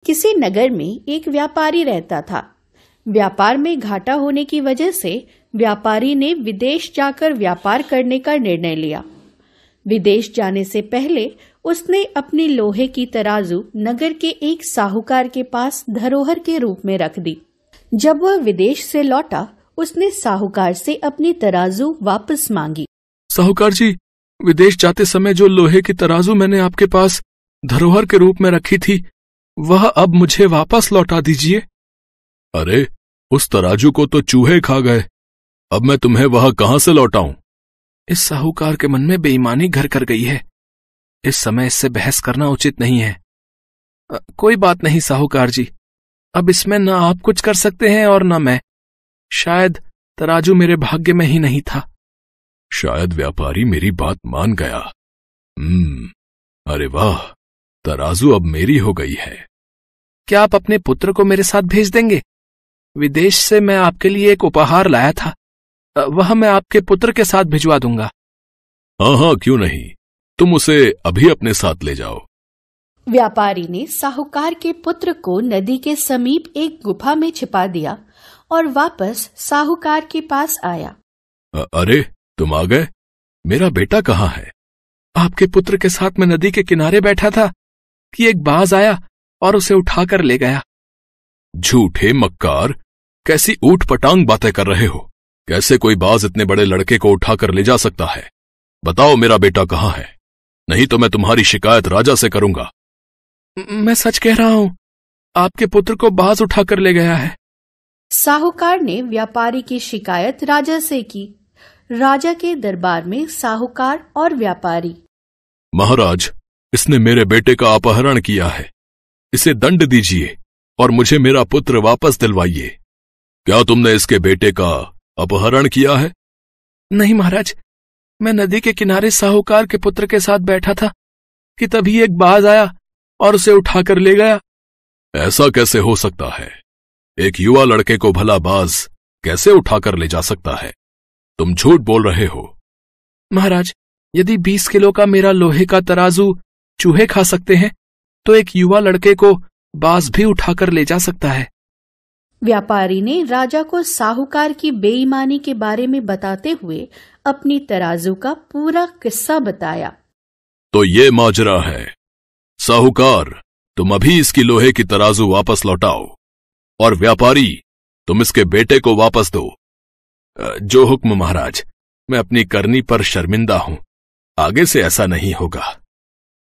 किसी नगर में एक व्यापारी रहता था। व्यापार में घाटा होने की वजह से व्यापारी ने विदेश जाकर व्यापार करने का निर्णय लिया। विदेश जाने से पहले उसने अपनी लोहे की तराजू नगर के एक साहूकार के पास धरोहर के रूप में रख दी। जब वह विदेश से लौटा, उसने साहूकार से अपनी तराजू वापस मांगी। साहूकार जी, विदेश जाते समय जो लोहे की तराजू मैंने आपके पास धरोहर के रूप में रखी थी, वह अब मुझे वापस लौटा दीजिए। अरे, उस तराजू को तो चूहे खा गए, अब मैं तुम्हें वह कहां से लौटाऊं? इस साहूकार के मन में बेईमानी घर कर गई है। इस समय इससे बहस करना उचित नहीं है। कोई बात नहीं साहूकार जी, अब इसमें न आप कुछ कर सकते हैं और न मैं। शायद तराजू मेरे भाग्य में ही नहीं था। शायद व्यापारी मेरी बात मान गया। अरे वाह, तराजू अब मेरी हो गई है। क्या आप अपने पुत्र को मेरे साथ भेज देंगे? विदेश से मैं आपके लिए एक उपहार लाया था, वह मैं आपके पुत्र के साथ भिजवा दूंगा। हाँ, क्यों नहीं, तुम उसे अभी अपने साथ ले जाओ। व्यापारी ने साहूकार के पुत्र को नदी के समीप एक गुफा में छिपा दिया और वापस साहूकार के पास आया। अरे, तुम आ गए? मेरा बेटा कहाँ है? आपके पुत्र के साथ मैं नदी के किनारे बैठा था कि एक बाज आया और उसे उठाकर ले गया। झूठे मक्कार, कैसी ऊट पटांग बातें कर रहे हो? कैसे कोई बाज इतने बड़े लड़के को उठाकर ले जा सकता है? बताओ मेरा बेटा कहाँ है, नहीं तो मैं तुम्हारी शिकायत राजा से करूंगा। मैं सच कह रहा हूं, आपके पुत्र को बाज उठाकर ले गया है। साहूकार ने व्यापारी की शिकायत राजा से की। राजा के दरबार में साहूकार और व्यापारी। महाराज, इसने मेरे बेटे का अपहरण किया है, इसे दंड दीजिए और मुझे मेरा पुत्र वापस दिलवाइए। क्या तुमने इसके बेटे का अपहरण किया है? नहीं महाराज, मैं नदी के किनारे साहूकार के पुत्र के साथ बैठा था कि तभी एक बाज आया और उसे उठाकर ले गया। ऐसा कैसे हो सकता है? एक युवा लड़के को भला बाज कैसे उठाकर ले जा सकता है? तुम झूठ बोल रहे हो। महाराज, यदि 20 किलो का मेरा लोहे का तराजू चूहे खा सकते हैं, तो एक युवा लड़के को बाज भी उठाकर ले जा सकता है। व्यापारी ने राजा को साहूकार की बेईमानी के बारे में बताते हुए अपनी तराजू का पूरा किस्सा बताया। तो ये माजरा है। साहूकार, तुम अभी इसकी लोहे की तराजू वापस लौटाओ, और व्यापारी, तुम इसके बेटे को वापस दो। जो हुक्म महाराज, मैं अपनी करनी पर शर्मिंदा हूं, आगे से ऐसा नहीं होगा।